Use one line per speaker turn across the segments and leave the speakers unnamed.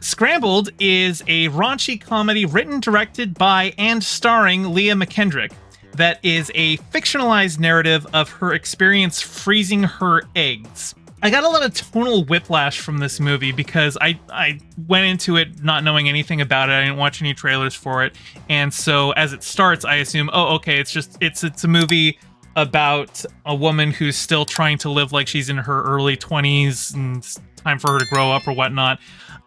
Scrambled is a raunchy comedy written, directed by, and starring Leah McKendrick that is a fictionalized narrative of her experience freezing her eggs. I got a lot of tonal whiplash from this movie because I went into it not knowing anything about it. I didn't watch any trailers for it. And so as it starts, I assume, oh, okay, it's a movie about a woman who's still trying to live like she's in her early 20s and it's time for her to grow up or whatnot.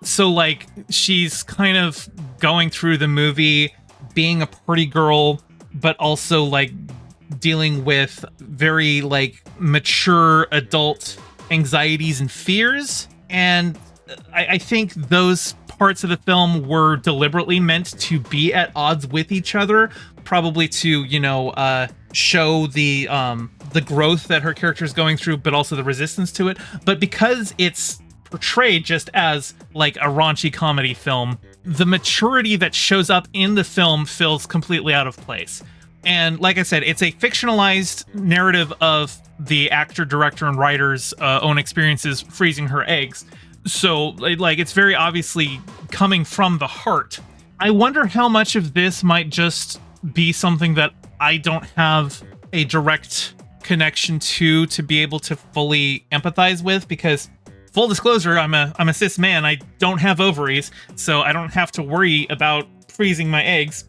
So like she's kind of going through the movie being a pretty girl, but also like dealing with very like mature adult anxieties and fears. And I think those parts of the film were deliberately meant to be at odds with each other, probably to, show the growth that her character is going through, but also the resistance to it. But because it's portrayed just as like a raunchy comedy film, the maturity that shows up in the film feels completely out of place. And like I said, it's a fictionalized narrative of the actor, director, and writer's own experiences freezing her eggs. So like it's very obviously coming from the heart. I wonder how much of this might just be something that I don't have a direct connection to be able to fully empathize with, because full disclosure, I'm a cis man. I don't have ovaries, so I don't have to worry about freezing my eggs.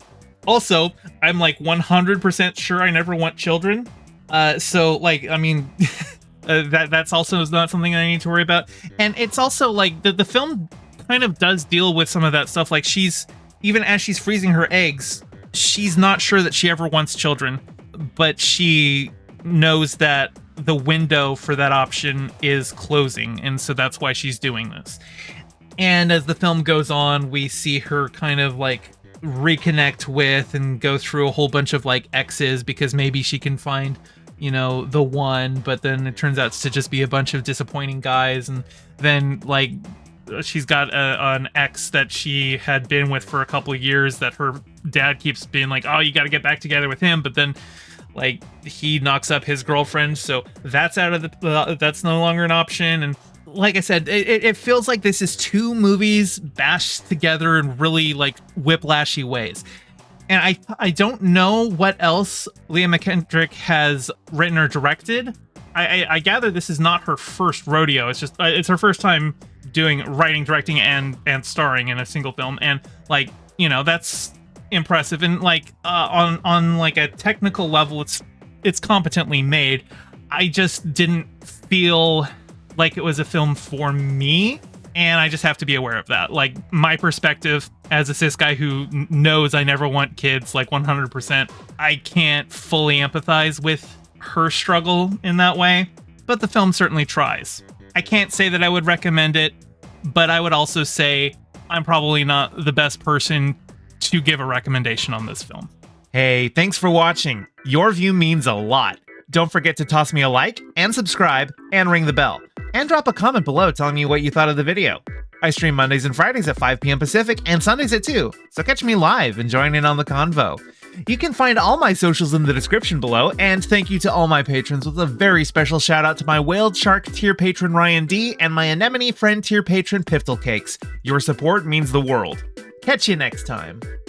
Also, I'm like 100% sure I never want children. So like, I mean, that's also not something I need to worry about. And it's also like the film kind of does deal with some of that stuff. Like even as she's freezing her eggs, she's not sure that she ever wants children, but she knows that the window for that option is closing. And so that's why she's doing this. And as the film goes on, we see her kind of like reconnect with and go through a whole bunch of like exes because maybe she can find, the one, but then it turns out to just be a bunch of disappointing guys. And then like she's got an ex that she had been with for a couple of years that her dad keeps being like, oh, you got to get back together with him. But then like he knocks up his girlfriend. So that's out of that's no longer an option. And like I said, it feels like this is two movies bashed together in really like whiplashy ways. And I don't know what else Leah McKendrick has written or directed. I gather this is not her first rodeo. It's just it's her first time doing writing, directing, and starring in a single film. And like, that's impressive. And like on like a technical level, it's competently made. I just didn't feel like it was a film for me, and I just have to be aware of that. Like my perspective as a cis guy who knows I never want kids, like 100%, I can't fully empathize with her struggle in that way, but the film certainly tries. I can't say that I would recommend it, but I would also say I'm probably not the best person to give a recommendation on this film. Hey, thanks for watching. Your view means a lot. Don't forget to toss me a like and subscribe and ring the bell. And drop a comment below telling me what you thought of the video. I stream Mondays and Fridays at 5 p.m. Pacific and Sundays at 2, so catch me live and join in on the convo. You can find all my socials in the description below, and thank you to all my patrons with a very special shout out to my Whaled Shark tier patron Ryan D and my Anemone friend tier patron Piftle Cakes. Your support means the world. Catch you next time.